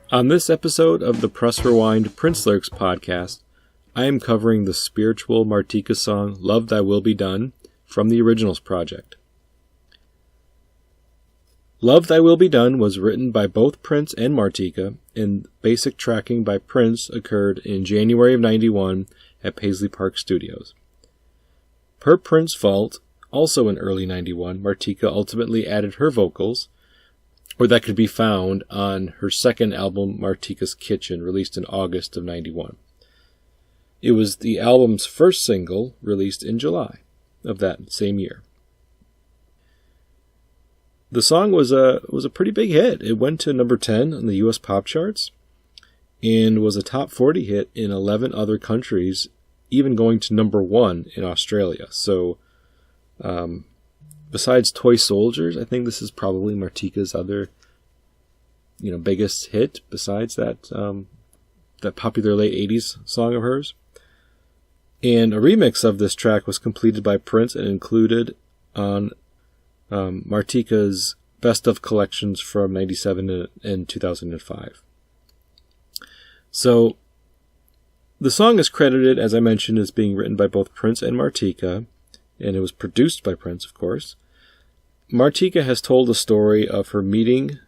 On this episode of the Press Rewind Prince Lyrics podcast, I am covering the spiritual Martika song Love Thy Will Be Done from the Originals project. Love Thy Will Be Done was written by both Prince and Martika, and basic tracking by Prince occurred in January of 91 at Paisley Park Studios. Per Prince's vault, also in early 91, Martika ultimately added her vocals, or that could be found on her second album, Martika's Kitchen, released in August of 91. It was the album's first single, released in July of that same year. The song was a pretty big hit. It went to number 10 on the U.S. pop charts and was a top 40 hit in 11 other countries, even going to number 1 in Australia. So, besides Toy Soldiers, I think this is probably Martika's other, biggest hit. Besides that, that popular late '80s song of hers, and a remix of this track was completed by Prince and included on Martika's Best of collections from '97 and 2005. So, the song is credited, as I mentioned, as being written by both Prince and Martika, and it was produced by Prince, of course. Martika has told the story of her meeting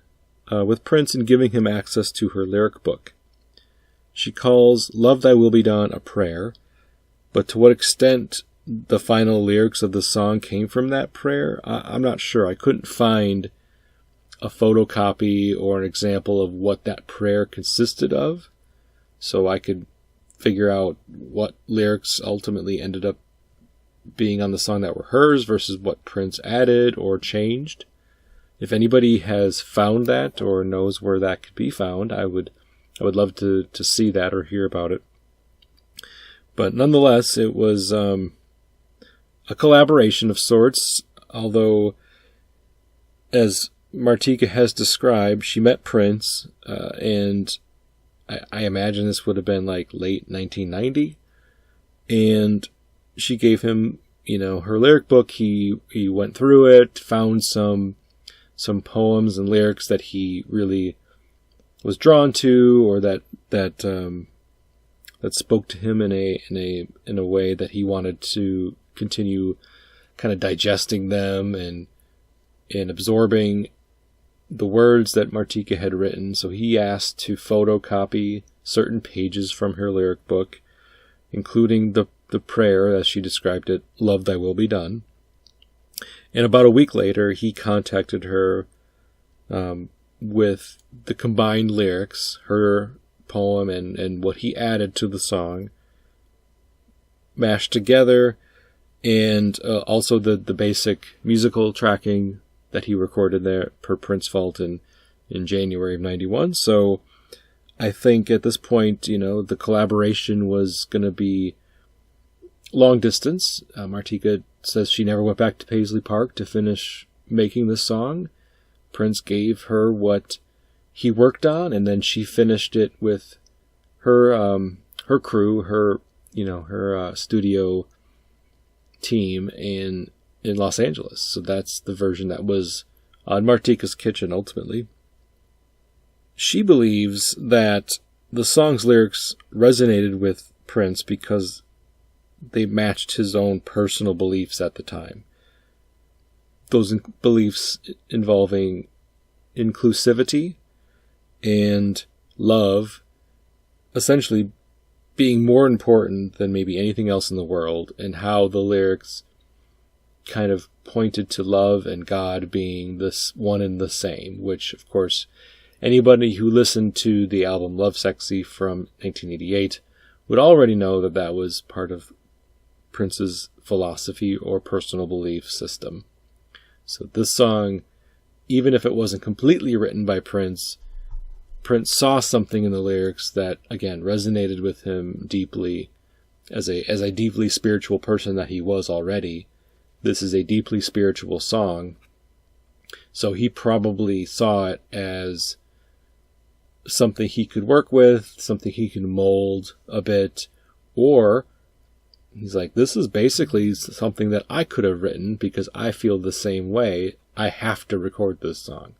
with Prince and giving him access to her lyric book. She calls Love Thy Will Be Done a prayer, but to what extent the final lyrics of the song came from that prayer, I'm not sure. I couldn't find a photocopy or an example of what that prayer consisted of, so I could figure out what lyrics ultimately ended up being on the song that were hers versus what Prince added or changed. If anybody has found that or knows where that could be found, I would love to see that or hear about it. But nonetheless, it was a collaboration of sorts, although, as Martika has described, she met Prince, and I imagine this would have been like late 1990, and she gave him, her lyric book. He went through it, found some poems and lyrics that he really was drawn to, or that spoke to him in a way that he wanted to continue kind of digesting them and absorbing the words that Martika had written. So he asked to photocopy certain pages from her lyric book, including the prayer, as she described it, Love Thy Will Be Done. And about a week later, he contacted her with the combined lyrics, her poem and what he added to the song, mashed together, and also the basic musical tracking that he recorded there per Prince Vault in January of 91. So I think at this point, the collaboration was going to be long distance. Martika says she never went back to Paisley Park to finish making this song. Prince gave her what he worked on, and then she finished it with her crew, her studio team in Los Angeles. So that's the version that was on Martika's Kitchen ultimately. She believes that the song's lyrics resonated with Prince because they matched his own personal beliefs at the time. Those beliefs involving inclusivity and love essentially being more important than maybe anything else in the world, and how the lyrics kind of pointed to love and God being this one and the same, which, of course, anybody who listened to the album Lovesexy from 1988 would already know that that was part of Prince's philosophy or personal belief system. So this song, even if it wasn't completely written by Prince, Prince saw something in the lyrics that, again, resonated with him deeply as a deeply spiritual person that he was already. This is a deeply spiritual song. So he probably saw it as something he could work with, something he can mold a bit, or he's like, this is basically something that I could have written because I feel the same way. I have to record this song.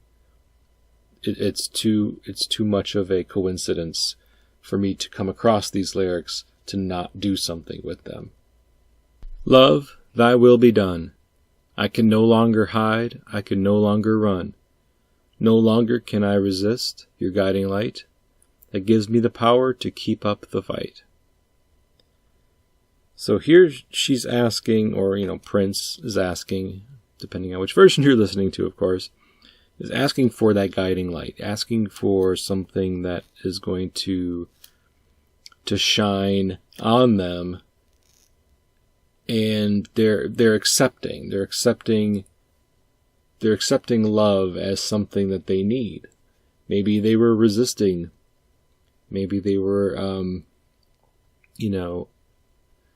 It's too much of a coincidence for me to come across these lyrics to not do something with them. Love, thy will be done. I can no longer hide, I can no longer run. No longer can I resist your guiding light that gives me the power to keep up the fight. So here she's asking, or, Prince is asking, depending on which version you're listening to, of course, is asking for that guiding light, asking for something that is going to shine on them, and they're accepting love as something that they need. Maybe they were resisting. Maybe they were,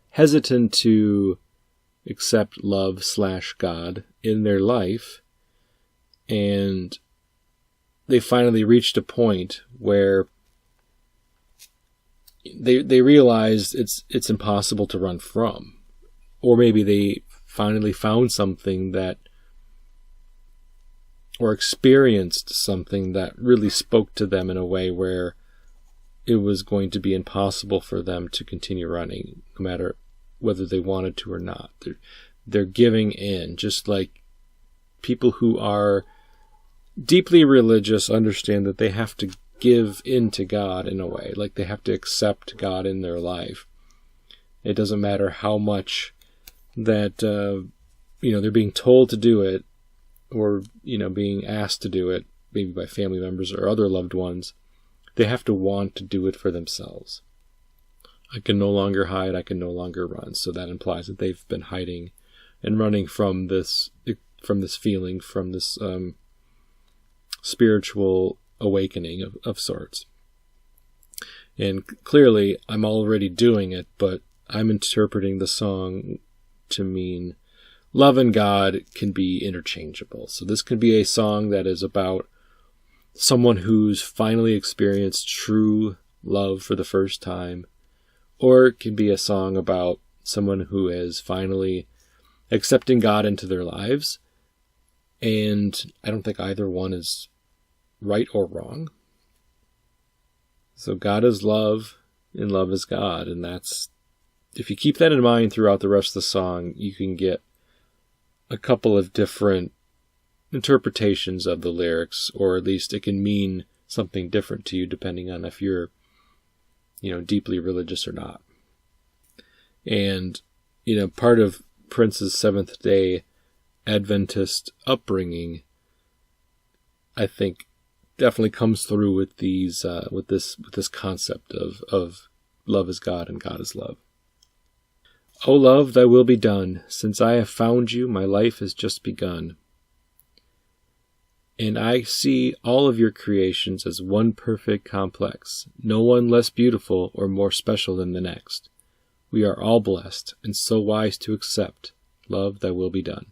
hesitant to accept love/God in their life. And they finally reached a point where they realized it's impossible to run from. Or maybe they finally found something that, or experienced something that really spoke to them in a way where it was going to be impossible for them to continue running, no matter whether they wanted to or not. They're giving in, just like people who are deeply religious understand that they have to give in to God in a way, like they have to accept God in their life. It doesn't matter how much that, they're being told to do it, or, being asked to do it, maybe by family members or other loved ones. They have to want to do it for themselves. I can no longer hide, I can no longer run. So that implies that they've been hiding and running from this feeling, from this spiritual awakening of sorts. And clearly, I'm already doing it, but I'm interpreting the song to mean love and God can be interchangeable. So this could be a song that is about someone who's finally experienced true love for the first time, or it can be a song about someone who is finally accepting God into their lives. And I don't think either one is right or wrong. So God is love, and love is God. And that's, if you keep that in mind throughout the rest of the song, you can get a couple of different interpretations of the lyrics, or at least it can mean something different to you depending on if you're, deeply religious or not. And, part of Prince's Seventh-day Adventist upbringing, I think, definitely comes through with these, with this concept of love is God and God is love. O love, thy will be done. Since I have found you, my life has just begun. And I see all of your creations as one perfect complex, no one less beautiful or more special than the next. We are all blessed, and so wise to accept. Love, thy will be done.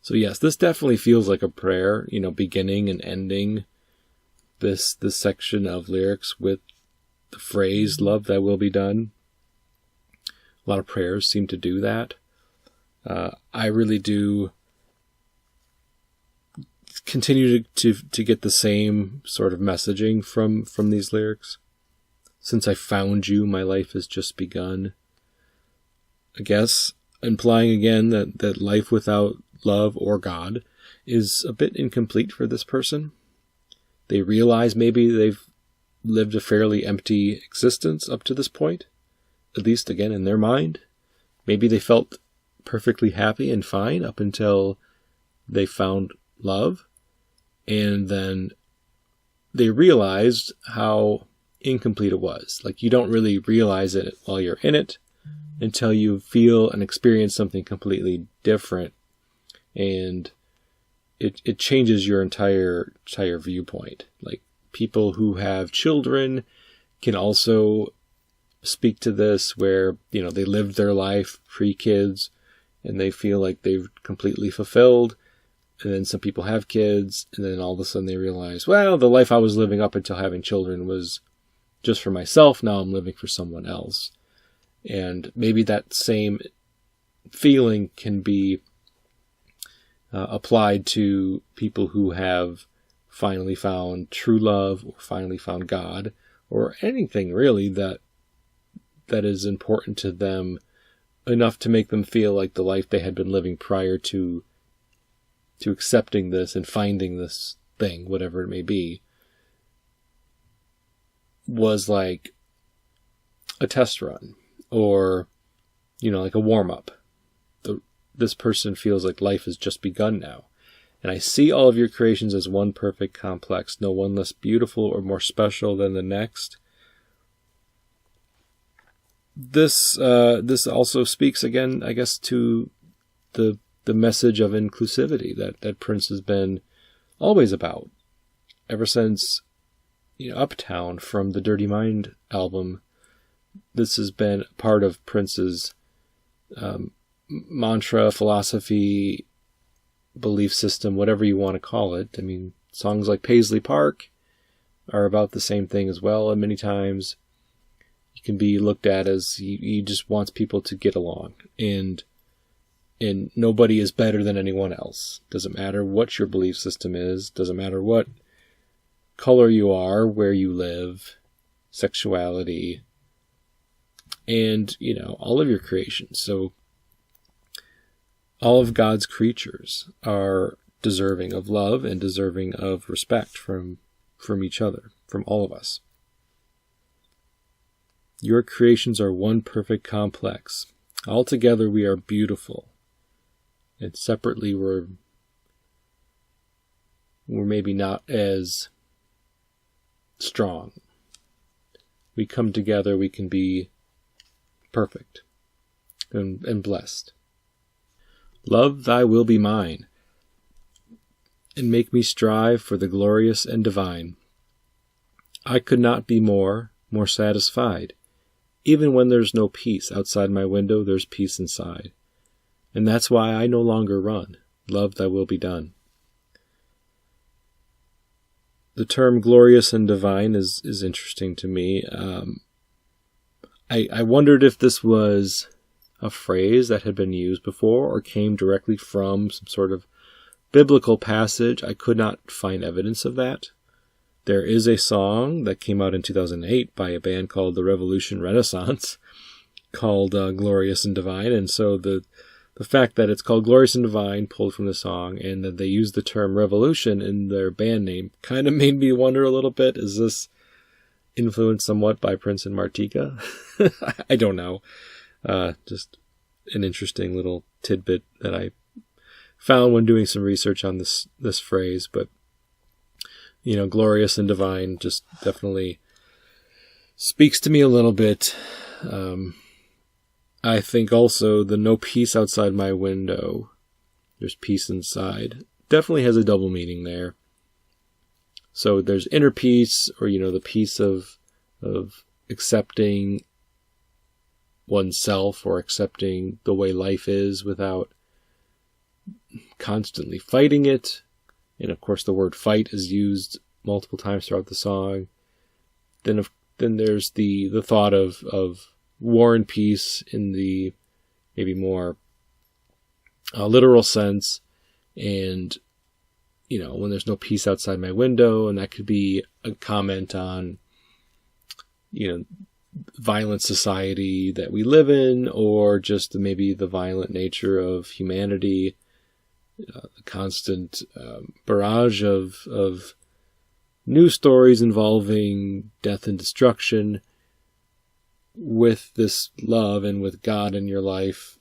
So yes, this definitely feels like a prayer, beginning and ending this section of lyrics with the phrase, love, thy will be done. A lot of prayers seem to do that. I really do continue to get the same sort of messaging from these lyrics. Since I found you, my life has just begun. I guess implying again that life without love or God is a bit incomplete for this person. They realize maybe they've lived a fairly empty existence up to this point, at least again in their mind. Maybe they felt perfectly happy and fine up until they found love, and then they realized how incomplete it was. Like, you don't really realize it while you're in it until you feel and experience something completely different, and it changes your entire viewpoint. Like, people who have children can also speak to this, where, you know, they lived their life pre-kids and they feel like they've completely fulfilled. And then some people have kids, and then all of a sudden they realize, well, the life I was living up until having children was just for myself. Now I'm living for someone else. And maybe that same feeling can be applied to people who have finally found true love, or finally found God, or anything really that is important to them, enough to make them feel like the life they had been living prior to accepting this and finding this thing, whatever it may be, was like a test run, or, you know, like a warm-up. This person feels like life has just begun now. And I see all of your creations as one perfect complex, no one less beautiful or more special than the next. This also speaks again, I guess, to the message of inclusivity that Prince has been always about. Ever since, you know, Uptown from the Dirty Mind album, this has been part of Prince's mantra, philosophy, belief system, whatever you want to call it. I mean, songs like Paisley Park are about the same thing as well, and many times he can be looked at as he just wants people to get along, and nobody is better than anyone else. Doesn't matter what your belief system is, doesn't matter what color you are, where you live, sexuality, and, you know, all of your creations. So all of God's creatures are deserving of love and deserving of respect from each other, from all of us. Your creations are one perfect complex. Altogether we are beautiful, and separately we're maybe not as strong. We come together, we can be perfect and blessed. Love, thy will be mine, and make me strive for the glorious and divine. I could not be more satisfied. Even when there's no peace outside my window, there's peace inside. And that's why I no longer run. Love, thy will be done. The term glorious and divine is interesting to me. I wondered if this was a phrase that had been used before or came directly from some sort of biblical passage. I could not find evidence of that. There is a song that came out in 2008 by a band called the Revolution Renaissance called Glorious and Divine. And so the fact that it's called Glorious and Divine, pulled from the song, and that they use the term revolution in their band name, kind of made me wonder a little bit, is this influenced somewhat by Prince and Martika? I don't know. Just an interesting little tidbit that I found when doing some research on this phrase. But, you know, glorious and divine just definitely speaks to me a little bit. I think also the no peace outside my window, there's peace inside, definitely has a double meaning there. So there's inner peace, or, you know, the peace of accepting oneself, or accepting the way life is without constantly fighting it. And of course the word fight is used multiple times throughout the song. Then there's the thought of war and peace in the maybe more literal sense. And, you know, when there's no peace outside my window, and that could be a comment on, you know, violent society that we live in, or just maybe the violent nature of humanity, the constant barrage of news stories involving death and destruction. With this love and with God in your life,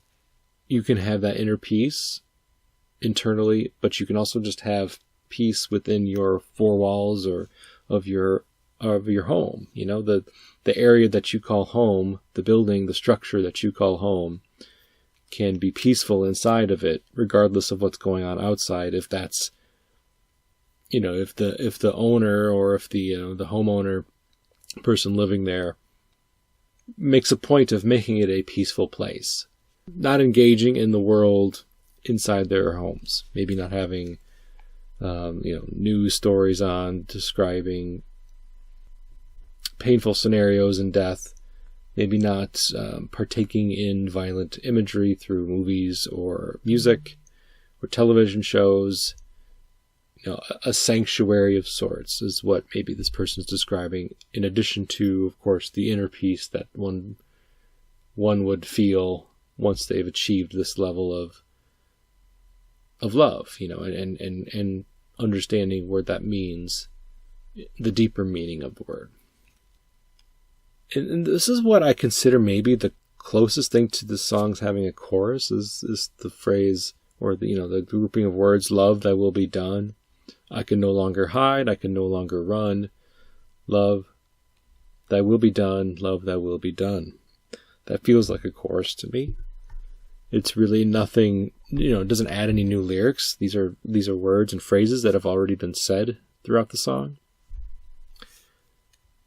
you can have that inner peace internally, but you can also just have peace within your four walls, or of your home. You know, the area that you call home, the building, the structure that you call home, can be peaceful inside of it, regardless of what's going on outside, if that's if the owner, or if the the homeowner, person living there, makes a point of making it a peaceful place, not engaging in the world inside their homes, maybe not having news stories on describing painful scenarios and death, maybe not partaking in violent imagery through movies or music or television shows. A sanctuary of sorts is what maybe this person is describing, in addition to, of course, the inner peace that one would feel once they've achieved this level of love, and understanding what that means, the deeper meaning of the word. And this is what I consider maybe the closest thing to the songs having a chorus is the phrase, or the grouping of words, love, thy will be done. I can no longer hide, I can no longer run. Love, thy will be done, love, thy will be done. That feels like a chorus to me. It's really nothing, it doesn't add any new lyrics. These are words and phrases that have already been said throughout the song.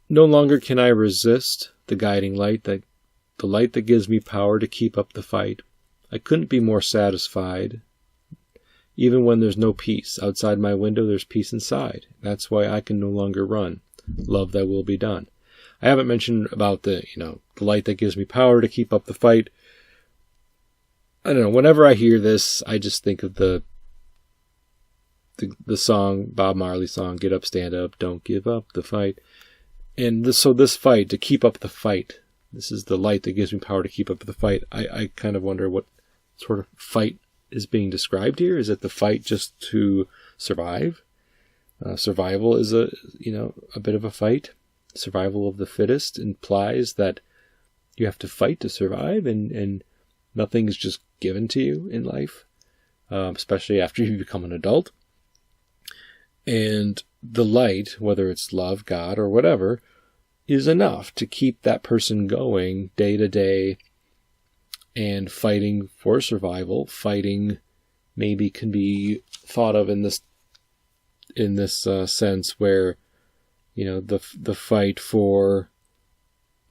No longer can I resist the guiding light, the light that gives me power to keep up the fight. I couldn't be more satisfied. Even when there's no peace outside my window, there's peace inside. That's why I can no longer run. Love, thy will be done. I haven't mentioned about the light that gives me power to keep up the fight. I don't know. Whenever I hear this, I just think of the song, Bob Marley song, "Get Up, Stand Up, Don't Give Up the Fight." And this fight, to keep up the fight, this is the light that gives me power to keep up the fight. I kind of wonder what sort of fight is being described here. Is it the fight just to survive? Survival is a bit of a fight. Survival of the fittest implies that you have to fight to survive, and nothing is just given to you in life, especially after you become an adult. And the light, whether it's love, God, or whatever, is enough to keep that person going day to day and fighting for survival. Fighting maybe can be thought of in this sense where, the fight for,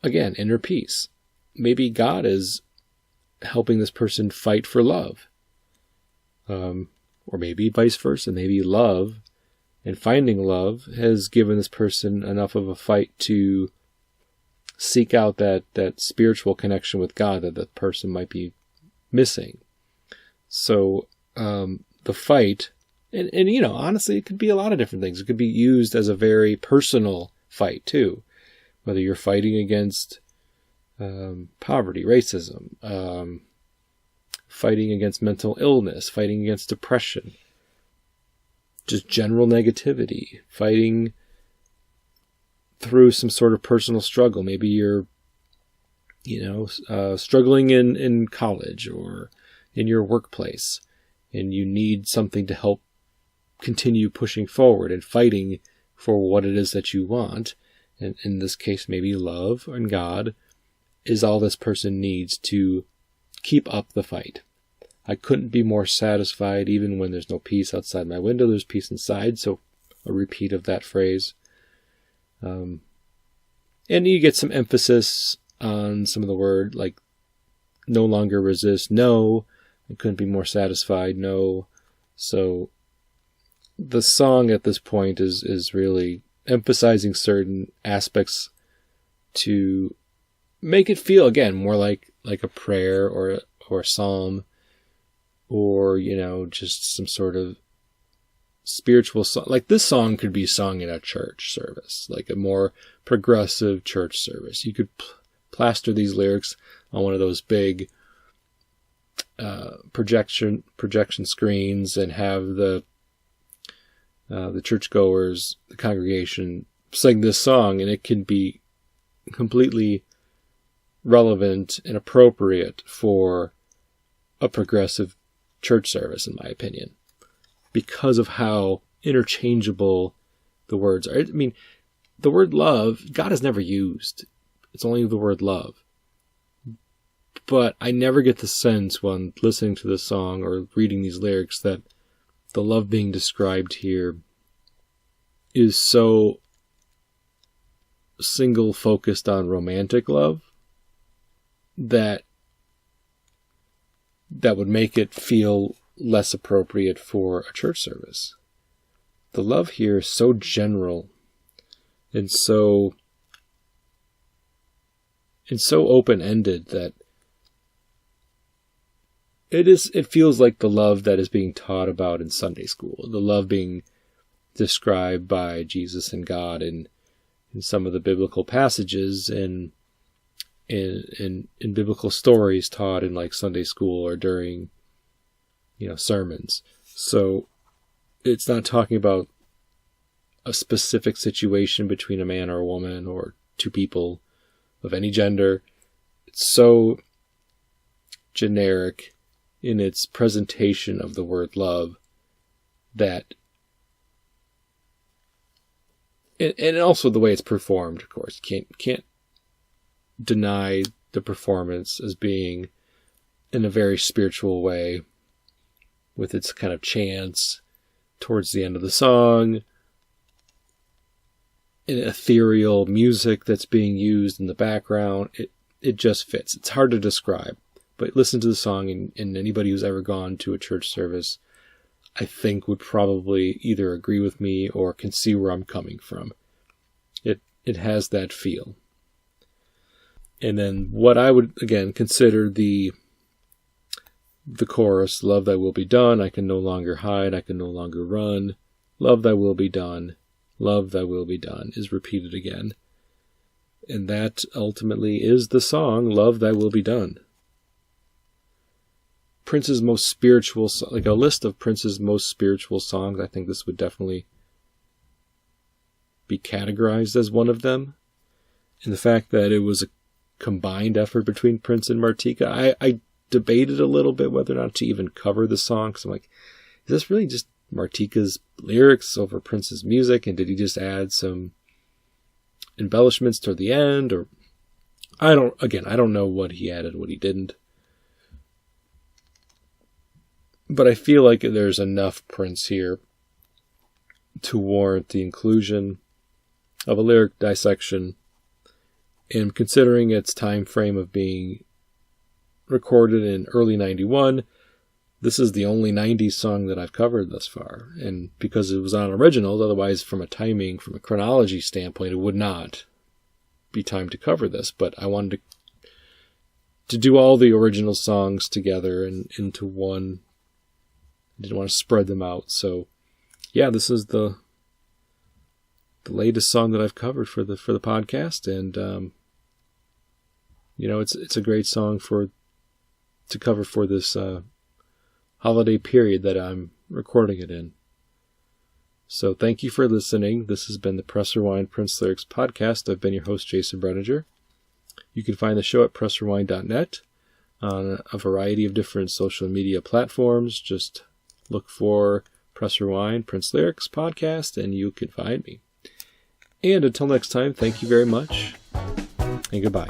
again, inner peace. Maybe God is helping this person fight for love. Or maybe vice versa. Maybe love and finding love has given this person enough of a fight to seek out that spiritual connection with God that the person might be missing. So the fight, and honestly, it could be a lot of different things. It could be used as a very personal fight too, whether you're fighting against poverty, racism, fighting against mental illness, fighting against depression, just general negativity, fighting through some sort of personal struggle. Maybe you're, struggling in college or in your workplace, and you need something to help continue pushing forward and fighting for what it is that you want. And in this case, maybe love and God is all this person needs to keep up the fight. I couldn't be more satisfied. Even when there's no peace outside my window, there's peace inside. So a repeat of that phrase. And you get some emphasis on some of the word, like no longer resist. No, I couldn't be more satisfied. No. So the song at this point is really emphasizing certain aspects to make it feel, again, more like a prayer or a psalm, or, just some sort of spiritual song. Like this song could be sung in a church service, like a more progressive church service. You could plaster these lyrics on one of those big projection screens and have the churchgoers, the congregation, sing this song, and it can be completely relevant and appropriate for a progressive church service, in my opinion, because of how interchangeable the words are. I mean, the word love, God has never used. It's only the word love. But I never get the sense when listening to this song or reading these lyrics that the love being described here is so single focused on romantic love that would make it feel less appropriate for a church service. The love here is so general and so open-ended that it feels like the love that is being taught about in Sunday school, the love being described by Jesus and God in some of the biblical passages and in biblical stories taught in like Sunday school or during, sermons. So it's not talking about a specific situation between a man or a woman or two people of any gender. It's so generic in its presentation of the word love that, and also the way it's performed, of course, can't deny the performance as being in a very spiritual way, with its kind of chants towards the end of the song, and ethereal music that's being used in the background. It just fits. It's hard to describe, but listen to the song, and anybody who's ever gone to a church service, I think, would probably either agree with me or can see where I'm coming from. It has that feel. And then what I would, again, consider the chorus, love thy will be done, I can no longer hide, I can no longer run, love thy will be done, love thy will be done, is repeated again. And that ultimately is the song, Love Thy Will Be Done. Prince's most spiritual, like a list of Prince's most spiritual songs, I think this would definitely be categorized as one of them. And the fact that it was a combined effort between Prince and Martika, I debated a little bit whether or not to even cover the song, because I'm like, is this really just Martika's lyrics over Prince's music, and did he just add some embellishments toward the end? Or I don't know what he added, what he didn't. But I feel like there's enough Prince here to warrant the inclusion of a lyric dissection. And considering its time frame of being recorded in early 91, this is the only 90s song that I've covered thus far. And because it was on originals, otherwise from a chronology standpoint, it would not be time to cover this. But I wanted to do all the original songs together and into one. I didn't want to spread them out. So yeah, this is the latest song that I've covered for the podcast. And, it's a great song to cover for this holiday period that I'm recording it in. So thank you for listening. This has been the Press Rewind Prince Lyrics podcast. I've been your host, Jason Brenninger. You can find the show at pressrewind.net on a variety of different social media platforms. Just look for Press Rewind Prince Lyrics podcast and you can find me. And until next time, thank you very much and goodbye.